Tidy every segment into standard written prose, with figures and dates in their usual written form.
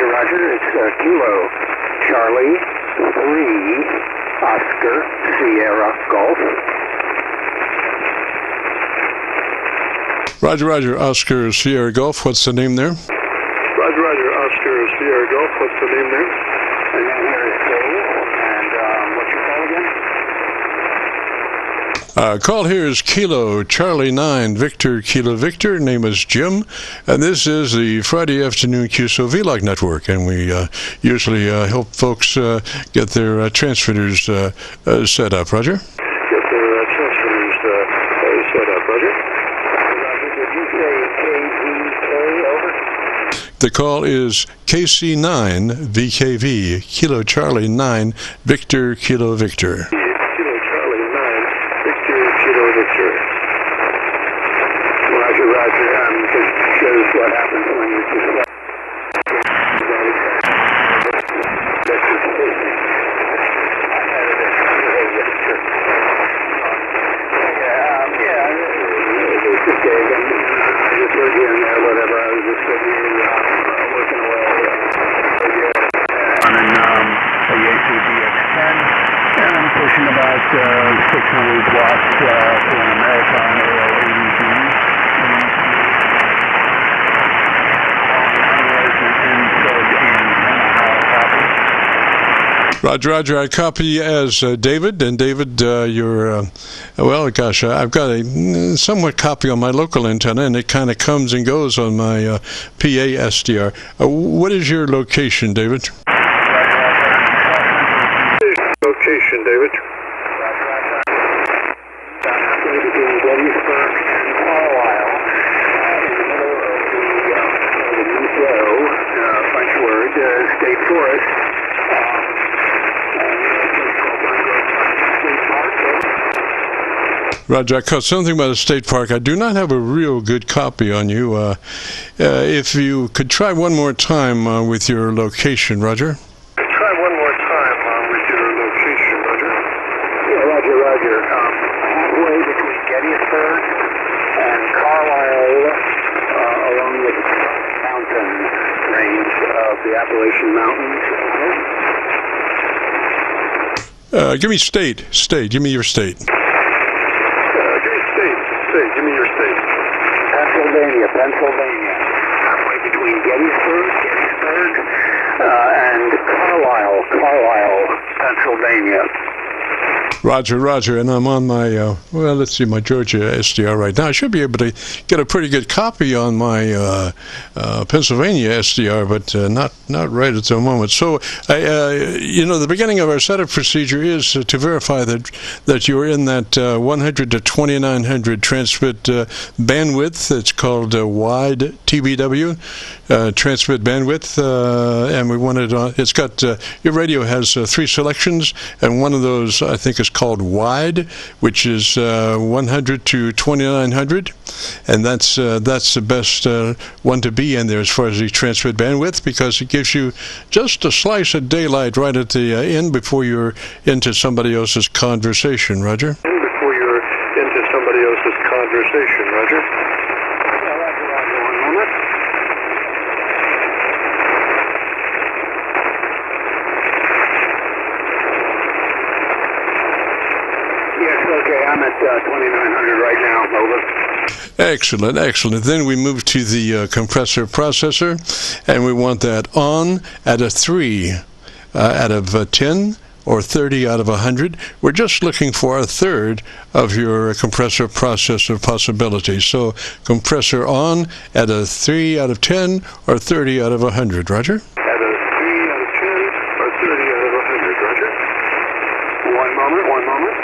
Roger, roger. It's Kilo Charlie 3 Oscar Sierra Golf. Roger, roger. Oscar Sierra Golf. What's the name there? Roger, roger. Oscar Sierra Golf. What's the name there? And then here is Dave. And what's your call again? Call here is Kilo Charlie 9 Victor Kilo Victor. Name is Jim, and this is the Friday afternoon Qso-Vlog network. And we usually help folks get their transmitters set up. Roger. Get their transmitters set up. Roger. Did you say KVK over? The call is KC9VKV Kilo Charlie 9 Victor Kilo Victor. Roger, roger. This shows what happens when you just DX-10, and I'm pushing about 600 watts for an American Roger, roger. I copy as David, and David, you're, well, gosh, I've got a somewhat copy on my local antenna, and it kind of comes and goes on my PA SDR. What is your location, David? Location, David. between Gettysburg and Carlisle, in the middle of the Montreux, French word, state forest. Roger, I caught something about a state park. I do not have a real good copy on you. If you could try one more time with your location, Roger. Try one more time with your location, Roger. Yeah, roger, roger. Halfway between Gettysburg and Carlisle, along the mountain range of the Appalachian Mountains. Give me state. State. Give me your state. Give me your state. Pennsylvania. Halfway between Gettysburg, and Carlisle, Pennsylvania. Roger, and I'm on my, well, let's see, my Georgia SDR right now. I should be able to get a pretty good copy on my Pennsylvania SDR, but not right at the moment. So, the beginning of our setup procedure is to verify that you're in that 100 to 2900 transmit bandwidth. It's called wide TBW, transmit bandwidth, and we want it on. It's got, your radio has 3 selections, and one of those, I think, is called wide, which is 100 to 2900, and that's the best one to be in there as far as the transmit bandwidth, because it gives you just a slice of daylight right at the end before you're into somebody else's conversation. Roger. Before you're into somebody else's conversation, Roger. Roger, 1 moment. Yes, okay, I'm at 2900 right now, over. Excellent. Then we move to the compressor processor, and we want that on at a 3 out of 10 or 30 out of 100. We're just looking for a third of your compressor processor possibilities. So compressor on at a 3 out of 10 or 30 out of 100. Roger. At a 3 out of 10 or 30 out of 100, Roger. 1 moment.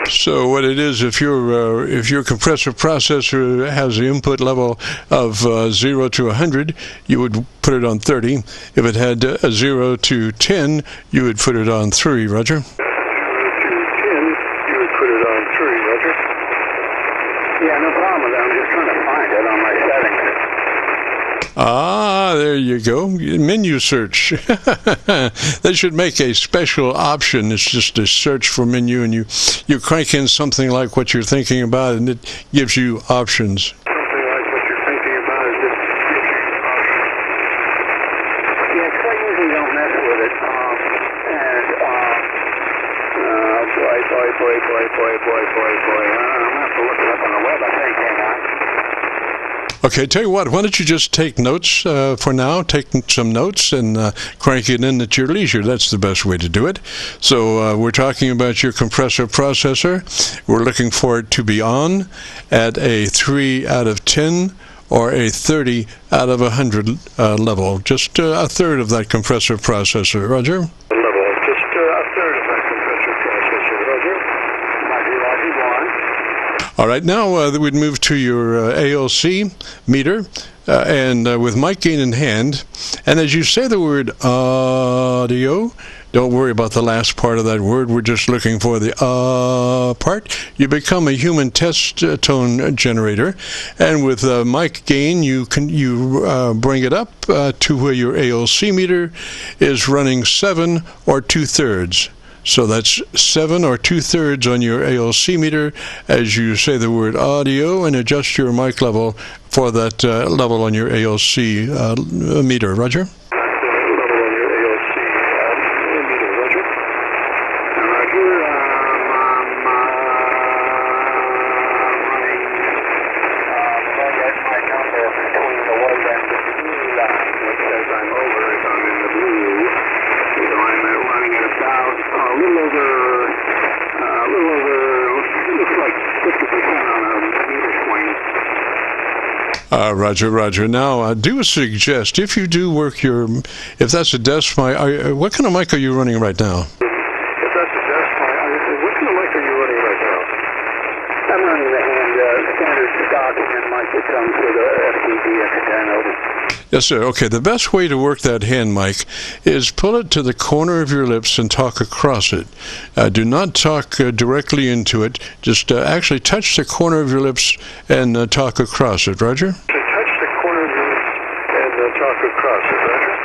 So what it is, if your compressor processor has the input level of 0 to 100, you would put it on 30. If it had a 0 to 10, you would put it on 3, Roger. 0 to 10, you would put it on 3, Roger. Yeah, no problem with that. I'm just trying to find it on my settings. Ah, there you go. Menu search. They should make a special option. It's just a search for menu, and you crank in something like what you're thinking about, and it gives you options. Something like what you're thinking about is just gives you options. Yeah, 'cause I usually don't mess with it. Boy. I'm going to have to look it up on the web, I think. Hang on. Okay, tell you what, why don't you just take notes for now, take some notes and crank it in at your leisure. That's the best way to do it. So we're talking about your compressor processor. We're looking for it to be on at a 3 out of 10 or a 30 out of 100 level. Just a third of that compressor processor. Roger? Level, just a third of that compressor processor, Roger. Roger, go on. All right, now we'd move to your ALC meter, and with mic gain in hand, and as you say the word audio, don't worry about the last part of that word. We're just looking for the part. You become a human test tone generator, and with mic gain, you bring it up to where your ALC meter is running 7 or 2/3. So that's 7 or 2/3 on your ALC meter as you say the word audio and adjust your mic level for that level on your ALC meter. Roger? Level on your ALC meter, Roger. Roger, I'm running my number between the white and the blue line, which says I'm over if I'm in the blue. So I'm running at about a little over, looks like 50% on a meter swing. Roger. Now, I do suggest if you do work if that's a desk mic, what kind of mic are you running right now? If that's a desk mic, what kind of mic are you running right now? I'm running the standard stock hand mic that comes with a DX-10 over. Yes, sir. Okay, the best way to work that hand mic is pull it to the corner of your lips and talk across it. Do not talk directly into it. Just actually touch the corner of your lips and talk across it. Roger? To touch the corner of your lips and talk across it, Roger?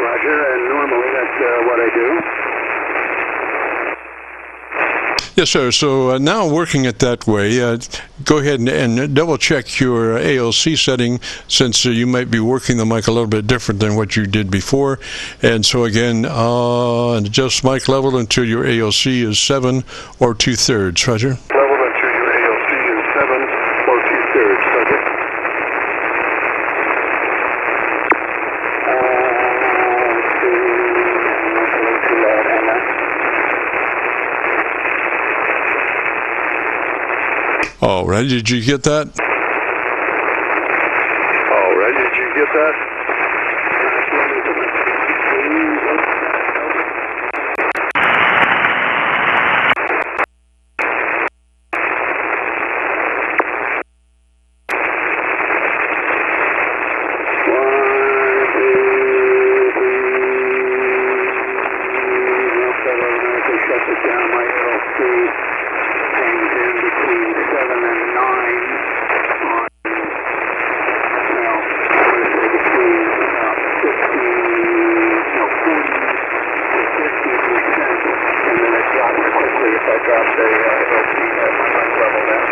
Roger, and normally that's what I do. Yes, sir. So now working it that way, go ahead and double check your ALC setting since you might be working the mic a little bit different than what you did before. And so again, and adjust mic level until your ALC is 7 or 2/3. Roger? Level until your ALC is 7 or 2/3, Roger. All right. Did you get that? All right, did you get that? Shut it down, my ALC hangs in between 7 and 9 on, well, between 40 to 50%, and then it drops quickly if I drop the ALC at my mic level down.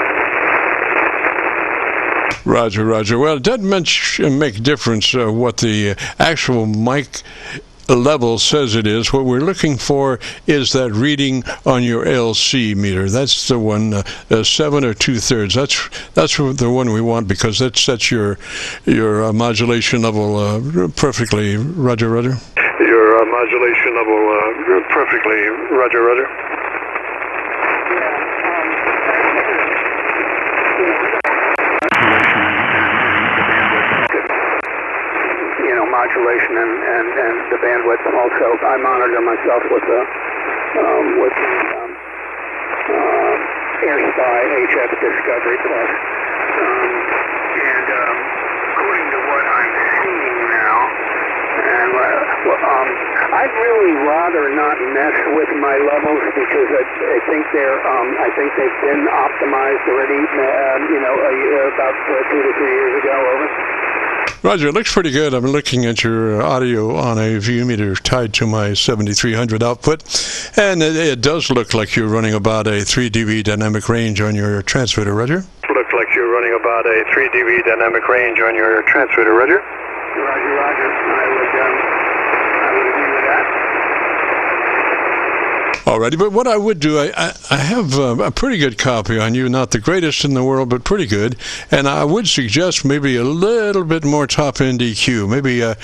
Roger. Well, it doesn't make a difference what the actual mic level says it is. What we're looking for is that reading on your ALC meter. That's the one, 7 or 2/3. That's the one we want because that sets your modulation level perfectly. Roger. Your modulation level perfectly. Roger. Modulation and the bandwidth also. I monitor myself with AirSpy HF Discovery Plus. And according to what I'm seeing now, and I'd really rather not mess with my levels because I think they've been optimized already. About 2 to 3 years ago. Over. Roger, it looks pretty good. I'm looking at your audio on a view meter tied to my 7300 output, and it does look like you're running about a 3 dB dynamic range on your transmitter, Roger. Looks like you're running about a 3 dB dynamic range on your transmitter, Roger. Roger, Roger. I would agree with that. Alrighty, but what I would do, I have a pretty good copy on you, not the greatest in the world, but pretty good, and I would suggest maybe a little bit more top-end EQ, maybe a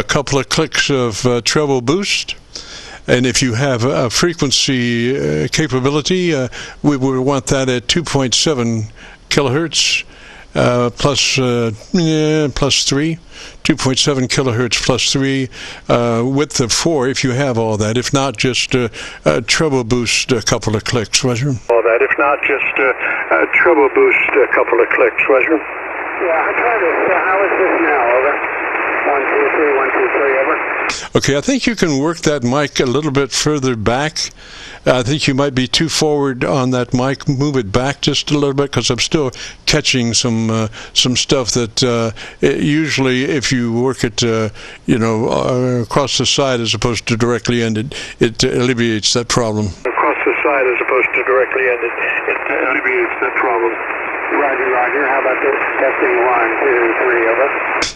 couple of clicks of treble boost, and if you have a frequency capability, we would want that at 2.7 kilohertz. Plus 3, 2.7 kilohertz plus 3, width of 4 if you have all that. If not, just treble boost a couple of clicks, Roger. All that. If not, just treble boost a couple of clicks, Roger. Yeah, I tried this. How is this now? Over. 1, 2, 3, 1, 2, 3, over. Okay, I think you can work that mic a little bit further back. I think you might be too forward on that mic. Move it back just a little bit because I'm still catching some stuff that usually if you work it, across the side as opposed to directly ended, it alleviates that problem. Across the side as opposed to directly ended, it alleviates that problem. Roger, Roger. How about this? Testing 1, 2, 3, over.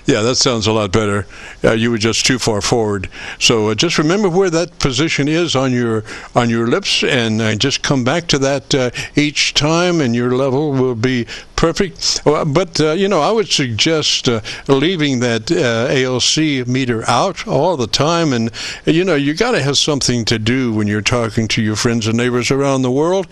Yeah, that sounds a lot better. You were just too far forward. So just remember where that position is on your lips, and just come back to that each time, and your level will be perfect. But I would suggest leaving that ALC meter out all the time, and you got to have something to do when you're talking to your friends and neighbors around the world.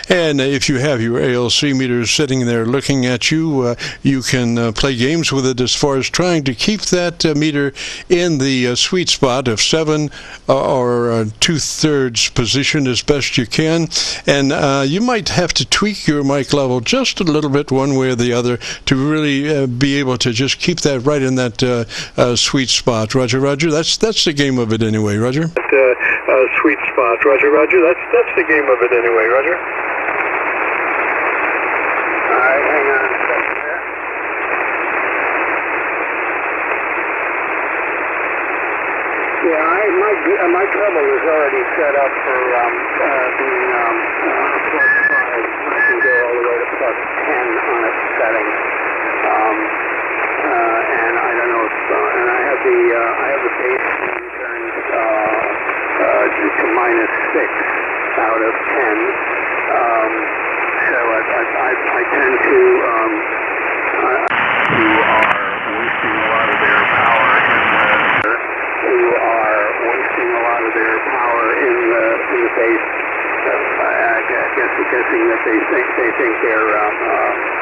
And if you have your ALC meter sitting there looking at you, you can play games with it as far as trying to keep that meter in the sweet spot of 7 or 2/3 position as best you can. And you might have to tweak your mic level just a little bit one way or the other to really be able to just keep that right in that sweet spot. Roger, Roger. That's the game of it anyway, Roger. Sweet spot, Roger, Roger. That's the game of it anyway, Roger. All right, hang on a second there. Yeah, my treble is already set up for being plus 5. I can go all the way to plus 10 on its setting. And I don't know if, and I have the base turned to -6 out of 10. So I tend to who are wasting a lot of their power in the base. Guessing that they think they're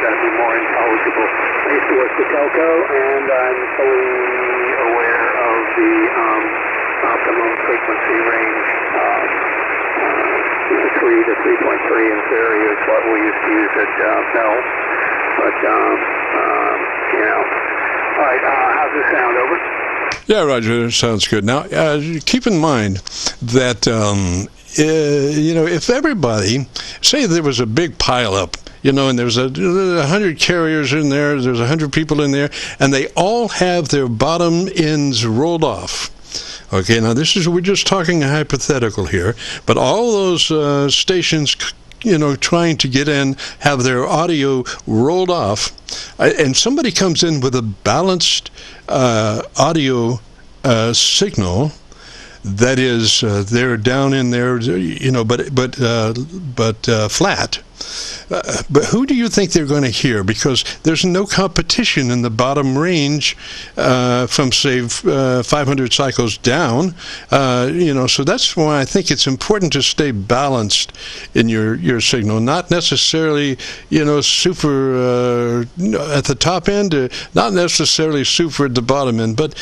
going to be more intelligible. I used to work the telco, and I'm fully aware of the optimum frequency range. 3 to 3.3 in theory is what we used to use at Bell. But all right. How's this sound? Over. Yeah, Roger, sounds good. Now, keep in mind that, if everybody, say there was a big pileup, and there's 100 carriers in there's 100 people in there, and they all have their bottom ends rolled off. Okay, now we're just talking hypothetical here, but all those stations, trying to get in, have their audio rolled off, and somebody comes in with a balanced audio signal that is they're down in there, but flat. But who do you think they're going to hear? Because there's no competition in the bottom range from, say, 500 cycles down. So that's why I think it's important to stay balanced in your signal. Not necessarily, super at the top end, not necessarily super at the bottom end, but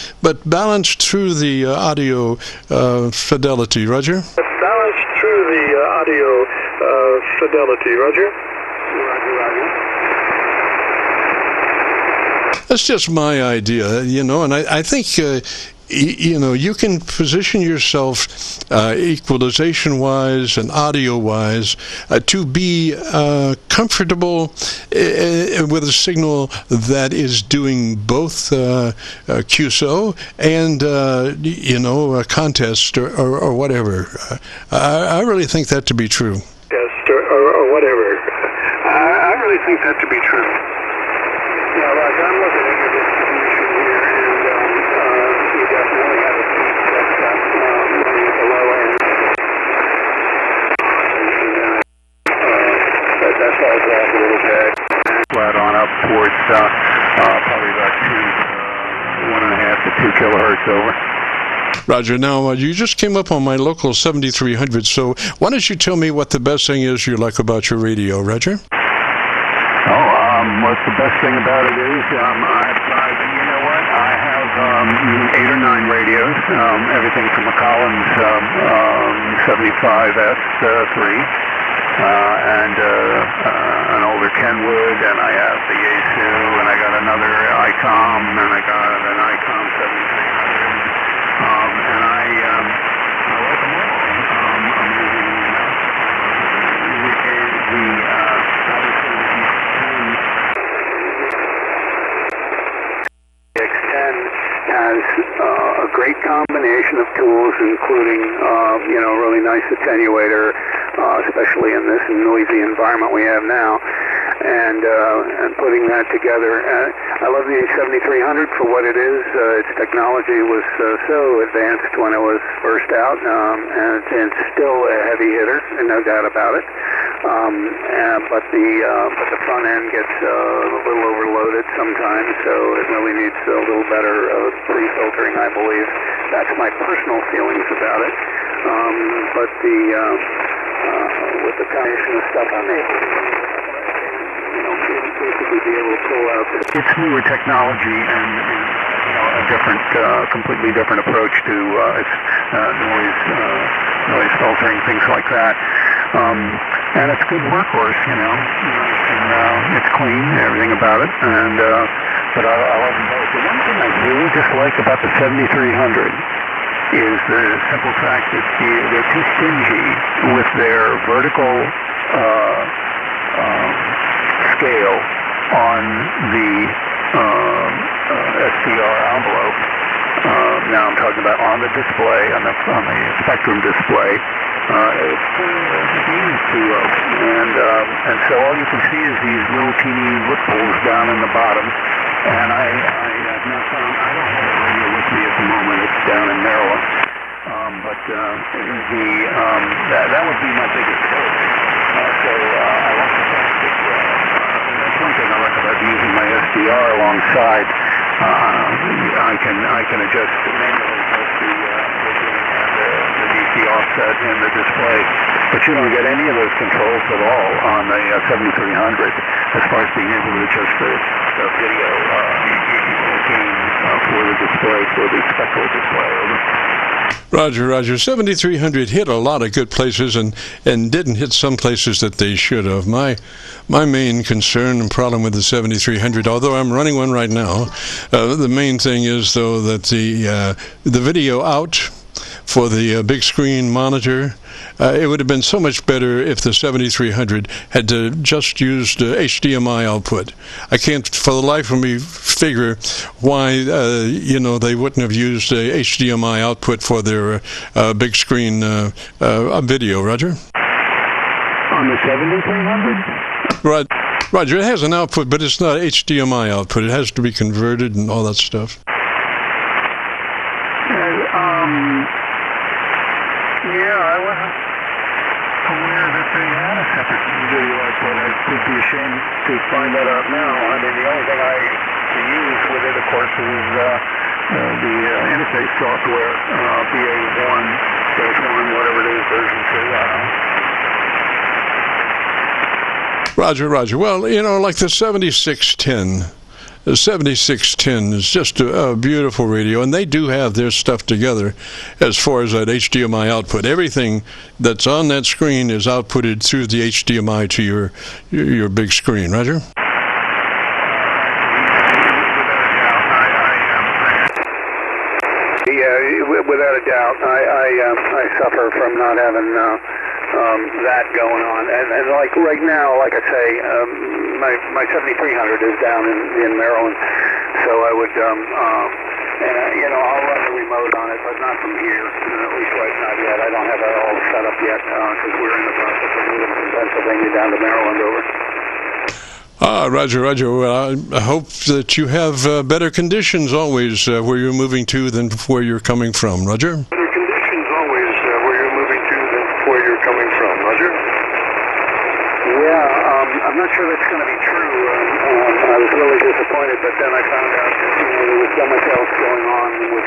balanced through the audio fidelity. Roger? Balanced through the audio fidelity, Roger. That's just my idea, and I think, you can position yourself equalization-wise and audio-wise to be comfortable with a signal that is doing both QSO and, a contest or whatever. I really think that to be true. Test or whatever. I really think that to be true. Yeah, Roger, I'm looking at your distribution here, and you definitely have a peak that's running at the low end. That's all off a little bit. Flat on up towards probably about 1.5 to 2 kilohertz over. Roger. Now, you just came up on my local 7300, so why don't you tell me what the best thing is you like about your radio, Roger? What's the best thing about it is, you know what, I have 8 or 9 radios, everything from a Collins 75S3, and an older Kenwood, and I have the Yaesu, and I got another ICOM, and I got an ICOM 7300, and I like them all. DX-10 has a great combination of tools, including, a really nice attenuator, especially in this noisy environment we have now. And putting that together, I love the 7300 for what it is. Its technology was so advanced when it was first out, and it's still a heavy hitter, no doubt about it. But the front end gets a little overloaded sometimes, so it really needs a little better pre-filtering, I believe. That's my personal feelings about it. But with the combination of stuff I'm making, basically be able to pull out. It's newer technology and a different, completely different approach to its noise filtering, things like that. And it's a good workhorse, and it's clean, everything about it. And but I love them both. The one thing I really dislike about the 7300 is the simple fact that they're too stingy with their vertical scale on the SDR envelope. Now I'm talking about on the display, on the spectrum display. It's too low, and so all you can see is these little teeny ripples down in the bottom. And I have not found. I don't have a radio with me at the moment. It's down in Maryland. But that would be my biggest failure. So I like the fact that that's one thing I like about using my SDR alongside. I can adjust manually both the DC offset and the display, but you don't get any of those controls at all on the 7300 as far as being able to adjust the video gain for the display, for the spectral display. Roger. 7300 hit a lot of good places and didn't hit some places that they should have. My main concern and problem with the 7300, although I'm running one right now, the main thing is, though, that the video out for the big screen monitor, it would have been so much better if the 7300 had just used HDMI output. I can't for the life of me figure why they wouldn't have used HDMI output for their big screen video. Roger? On the 7300? Roger, it has an output, but it's not HDMI output. It has to be converted and all that stuff. Yeah, I wasn't aware that they had a separate video output. I'd be ashamed to find that out now. I mean, the only thing I use with it, of course, is the interface software, BA1-1, whatever it is, version 2. Roger. Well, like the 7610. 7610 is just a beautiful radio, and they do have their stuff together as far as that HDMI output. Everything that's on that screen is outputted through the HDMI to your big screen. Roger? Without a doubt, I suffer from not having that going on, and like right now, like I say, my 7300 is down in Maryland, so I would, I'll run the remote on it, but not from here, at least not yet. I don't have that all set up yet because we're in the process of moving from Pennsylvania down to Maryland over. Roger. Well, I hope that you have better conditions always where you're moving to than where you're coming from. Roger? Better conditions always where you're moving to than where you're coming from. Roger? Yeah, I'm not sure that's going to be true. I was really disappointed, but then I found out there was so much else going on with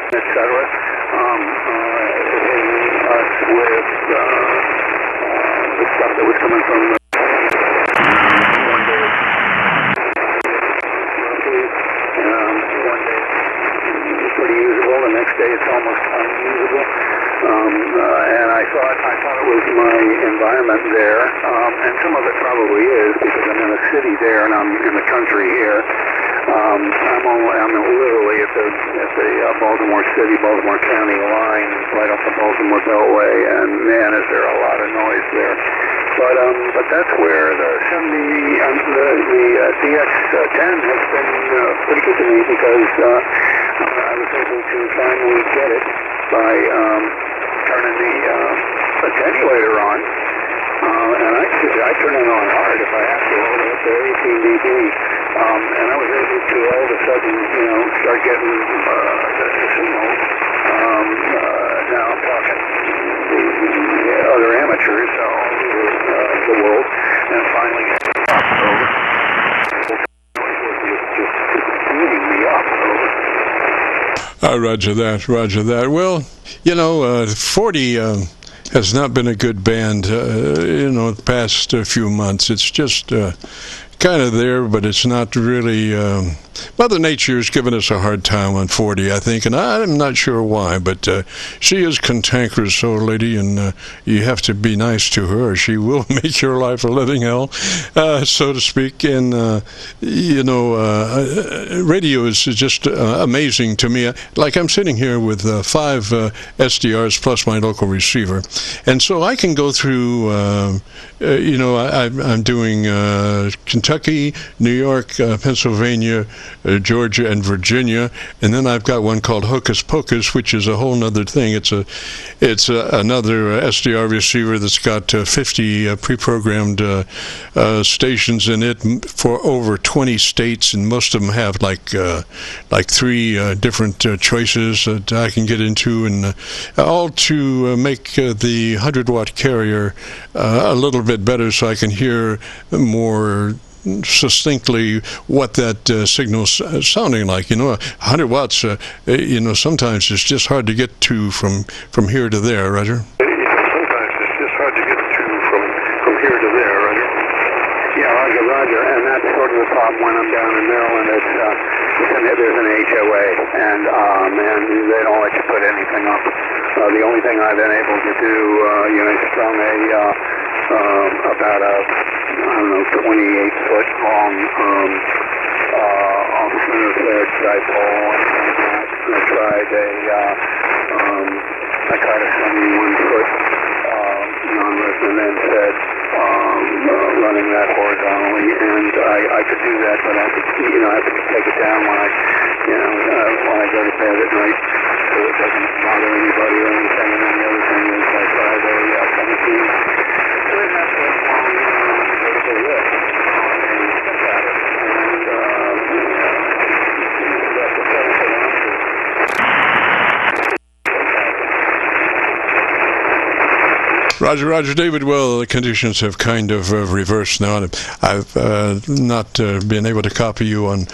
et cetera. With the stuff that was coming from one day it's pretty usable, the next day it's almost unusable, and I thought it was my environment there, and some of it probably is because I'm in a city there and I'm in the country here. I'm literally at the Baltimore County line, right off the Baltimore Beltway, and man, is there a lot of noise there. But that's where the DX-10 has been pretty good to me because I was able to finally get it by turning the attenuator on, and I turn it on hard if I have to, at the 18 dB. And I was able to all of a sudden, start getting the signal. Now I'm talking the other amateurs all over the world, and finally over. Just beating me up over. Roger that. Well, 40 has not been a good band, the past few months. It's just kind of there, but it's not really. Mother Nature has given us a hard time on 40, I think, and I'm not sure why, but she is cantankerous old lady, and you have to be nice to her, or she will make your life a living hell, so to speak. And radio is just amazing to me. Like I'm sitting here with 5 SDRs plus my local receiver, and so I can go through. I'm doing Kentucky, New York, Pennsylvania, Georgia, and Virginia, and then I've got one called Hocus Pocus, which is a whole other thing. It's another SDR receiver that's got 50 pre-programmed stations in it for over 20 states, and most of them have like 3 different choices that I can get into, and all to make the 100-watt carrier a little bit better, so I can hear more succinctly what that signal's sounding like. 100 watts, sometimes it's just hard to get to from here to there, Roger. Sometimes it's just hard to get to from here to there, Roger. Yeah, Roger, and that's sort of the problem when I'm down in Maryland. There's an HOA, and they don't let you put anything up. The only thing I've been able to do, strung about a 28-foot long center thread dipole, and I tried a 71-foot non-resonant head running that horizontally, and I could do that, but I have to take it down when I go to bed at night, so it doesn't bother anybody or anything. And then the other thing is I tried a 17. Roger, Roger, David. Well, the conditions have kind of reversed now, and I've not been able to copy you on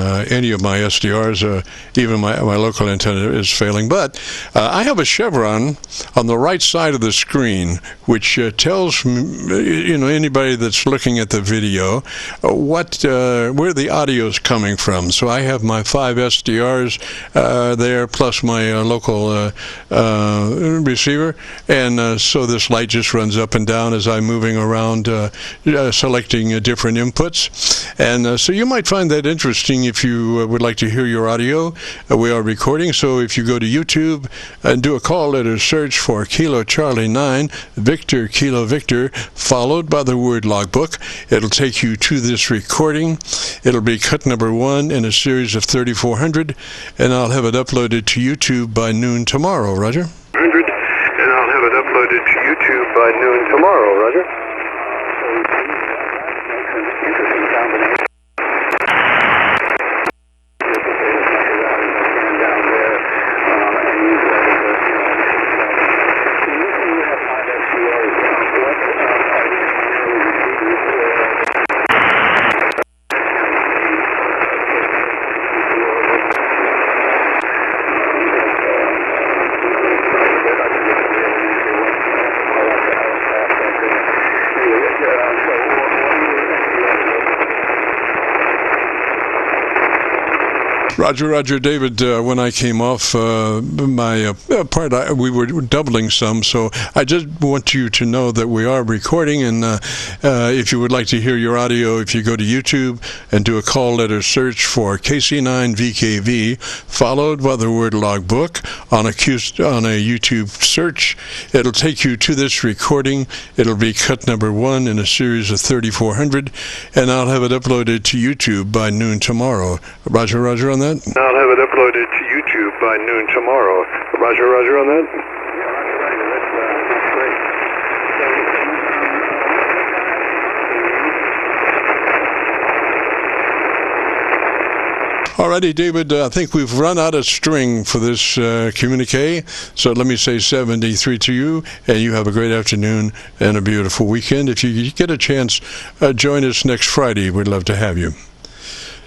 any of my SDRs. Even my local antenna is failing. But I have a chevron on the right side of the screen, which tells anybody that's looking at the video where the audio is coming from. So I have my 5 SDRs there, plus my local receiver, and so this light just runs up and down as I'm moving around selecting different inputs. And so you might find that interesting if you would like to hear your audio. We are recording, so if you go to YouTube and do a call letter search for Kilo Charlie 9 Victor Kilo Victor followed by the word logbook, it'll take you to this recording. It'll be cut number 1 in a series of 3400, and I'll have it uploaded to YouTube by noon tomorrow. Roger. And I'll have it uploaded to YouTube by noon tomorrow. Roger. Interesting combination. Roger, Roger, David. When I came off my part, we were doubling some, so I just want you to know that we are recording, and if you would like to hear your audio, if you go to YouTube and do a call letter search for KC9VKV, followed by the word logbook on a YouTube search, it'll take you to this recording. It'll be cut number 1 in a series of 3400, and I'll have it uploaded to YouTube by noon tomorrow. Roger, Roger on that? I'll have it uploaded to YouTube by noon tomorrow. Roger, Roger on that? Alrighty, David, I think we've run out of string for this communique, so let me say 73 to you, and you have a great afternoon and a beautiful weekend. If you get a chance, join us next Friday. We'd love to have you.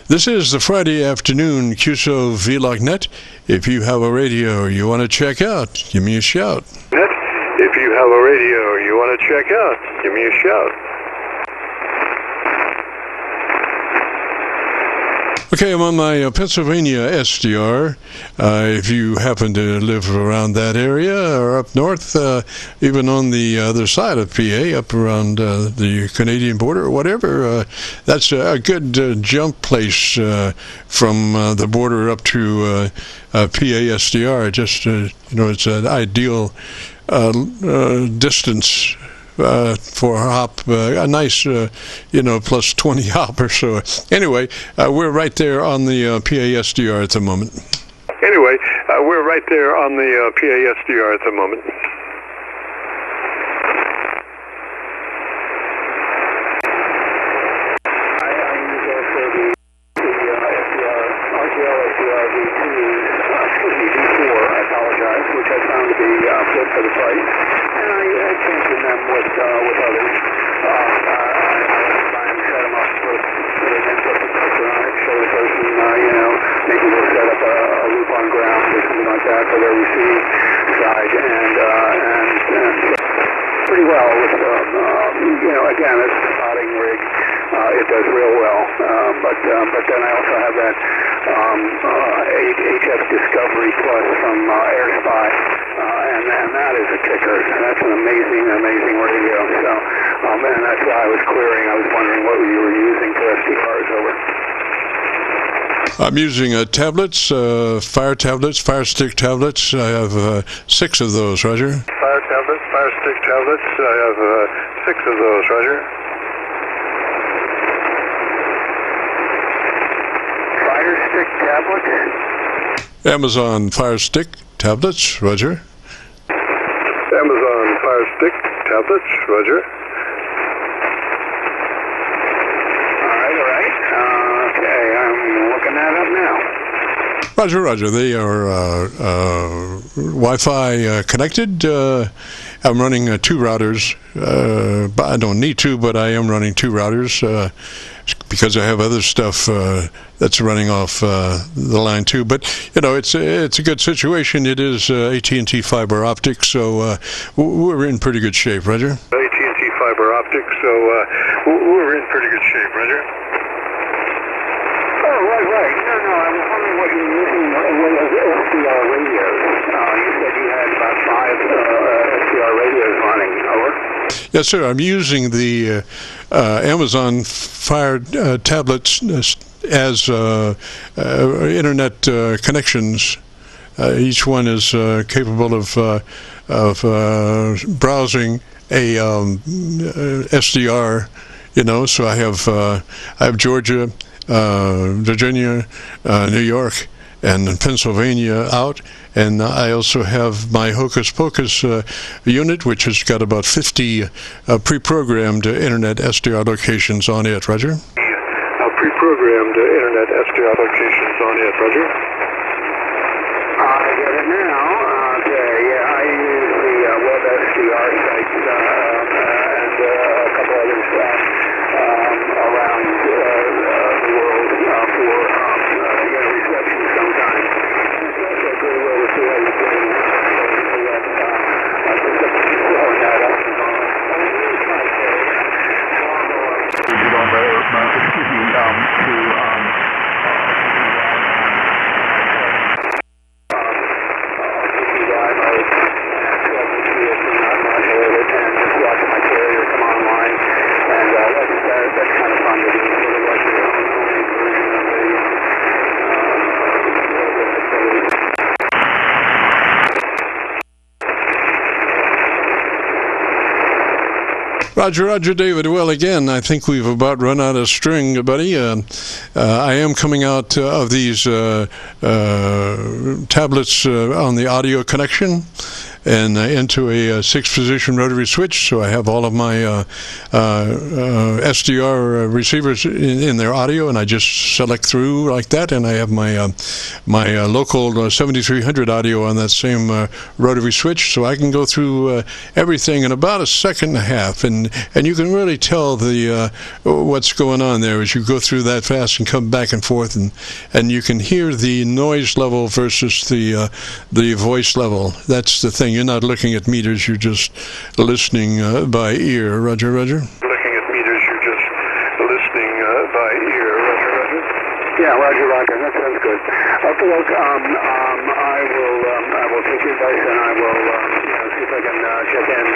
This is the Friday afternoon Qso-Vlog net. If you have a radio you want to check out, give me a shout. If you have a radio you want to check out, give me a shout. Okay, I'm on my Pennsylvania SDR. If you happen to live around that area or up north, even on the other side of PA, up around the Canadian border or whatever, that's a good jump place from the border up to PA SDR. Just, it's an ideal distance for a hop, a nice, plus 20 hop or so. Anyway, we're right there on the PA SDR at the moment. Anyway, we're right there on the PA SDR at the moment. Again, it's a spotting rig. It does real well. But then I also have that HF Discovery Plus from Air Spy, and that is a kicker. That's an amazing radio. So, and that's why I was querying. I was wondering what you were using for SDRs over. I'm using tablets, Fire Stick tablets. I have 6 of those, Roger. Fire Stick tablets. I have 6 of those, Roger. Fire Stick tablets? Amazon Fire Stick tablets, Roger. Amazon Fire Stick tablets, Roger. All right. Okay, I'm looking that up now. Roger, Roger. They are Wi-Fi connected. I'm running 2 routers. But I don't need to, but I am running 2 routers because I have other stuff that's running off the line too. But you know, it's a good situation. It is AT&T fiber optic, so we're in pretty good shape, Roger. AT&T fiber optic, so we're in pretty good shape, Roger. Oh, right. No, I was wondering what you're using with SDR radios. You said you had about 5 SDR radios running. Over. Yes, sir. I'm using the Amazon Fire tablets as internet connections. Each one is capable of browsing a SDR. You know, so I have Georgia, Virginia, New York, and Pennsylvania out, and I also have my Hocus Pocus unit, which has got about 50 pre-programmed internet SDR locations on it. Roger. Pre-programmed internet SDR locations on it, Roger. I get it now. Okay, yeah, I use the web SDR sites and a couple others around the world for reception sometimes. It's also a good way to see how you're doing blowing that up. Roger, David. Well, again, I think we've about run out of string, buddy. I am coming out of these tablets on the audio connection and into a 6-position rotary switch, so I have all of my SDR receivers in their audio, and I just select through like that, and I have my my local 7300 audio on that same rotary switch, so I can go through everything in about a second and a half, and you can really tell the what's going on there as you go through that fast and come back and forth, and you can hear the noise level versus the voice level. That's the thing. You're not looking at meters, you're just listening by ear. Roger. Looking at meters, you're just listening by ear. Roger. Yeah, Roger. That sounds good. Okay, look, I will take your advice and I will see if I can check in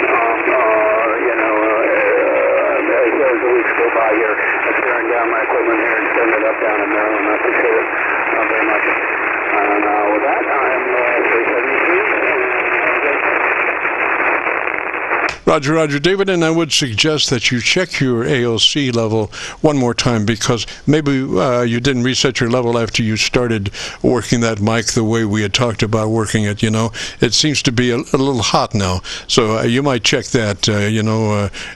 as the weeks go by here. I'm tearing down my equipment here and setting it up down in Maryland. I appreciate it very much. And with that, I'm 373. Roger, David, and I would suggest that you check your ALC level one more time, because maybe you didn't reset your level after you started working that mic the way we had talked about working it. It seems to be a little hot now, so you might check that.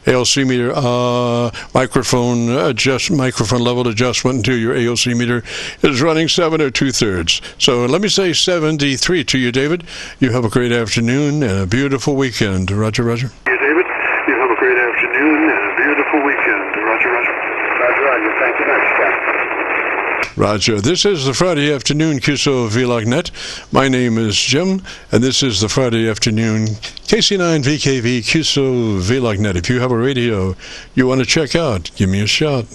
ALC meter, microphone level adjustment until your ALC meter is running 7 or 2/3. So let me say 73 to you, David. You have a great afternoon and a beautiful weekend. Roger. Yeah, David, you have a great afternoon and a beautiful weekend. Roger. Roger. Thank you much, Scott. Roger. This is the Friday Afternoon Qso-Vlog Net. My name is Jim, and this is the Friday Afternoon KC9VKV Qso-Vlog Net. If you have a radio you want to check out, give me a shout.